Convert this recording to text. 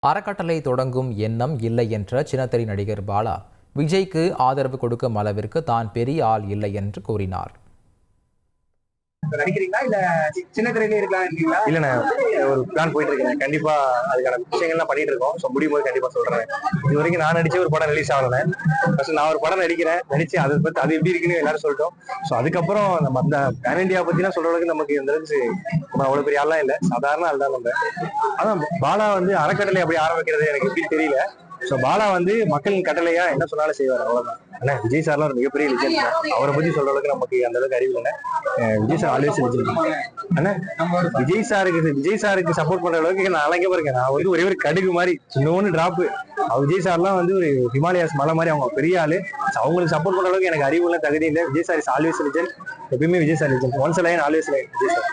அறக்கட்டளை தொடங்கும் எண்ணம் இல்லை என்ற சின்னத்திரை நடிகர் பாலா விஜய்க்கு ஆதரவு கொடுக்கும் அளவிற்கு தான் பெரிய ஆள் இல்லை என்று கூறினார். நடிக்கிறீங்களா இல்ல சின்ன திரையிலே இருக்கலாம்? இல்ல நான் ஒரு பிளான் போயிட்டு இருக்கேன். கண்டிப்பா அதுக்கான விஷயங்கள்லாம் பண்ணிட்டு இருக்கோம். ஸோ முடியும் போது கண்டிப்பா சொல்றேன். இது வரைக்கும் நான் நடிச்ச ஒரு படம் ரிலீஸ் ஆகல. ஃபர்ஸ்ட் நான் ஒரு படம் நடிச்சு அதை பத்தி அது எப்படி இருக்குன்னு எல்லாரும் சொல்லிட்டோம். ஸோ அதுக்கப்புறம் நம்ம அந்த பேன் இண்டியா பத்திலாம் சொல்ற அளவுக்கு நமக்கு இந்த அளவுக்கு அவ்வளவு பெரிய ஆள்லாம் இல்லை, சாதாரண ஆள் தான் நம்ம. அதான் பாலா அறக்கட்டளை அப்படி ஆரம்பிக்கிறது எனக்கு எப்படி தெரியல. ஸோ பாலா மக்களின் கட்டளையா என்ன சொன்னாலும் செய்வார், அவ்வளவுதான். ஆனா விஜய் சார்லாம் ஒரு மிகப்பெரிய லிஜெண்ட். அவரை பத்தி சொல்ற அளவுக்கு நமக்கு அந்த அளவுக்கு அறிவு இல்லை. Vijay sir always legend. ஆனா விஜய் சாருக்கு சப்போர்ட் பண்ற அளவுக்கு நான் அழகே பாருங்க. நான் ஒரே ஒரு கடுகு மாதிரி சின்னோன்னு டிராப். விஜய் சார்லாம் ஒரு ஹிமாலயாஸ் மலை மாதிரி, அவங்க பெரிய ஆளு. அவங்களுக்கு சப்போர்ட் பண்ற அளவுக்கு எனக்கு அறிவு இல்லை, தகுதி இல்லை. Vijay sir is always legend. எப்பயுமே Vijay sir legend. Once lion always lion Vijay sir.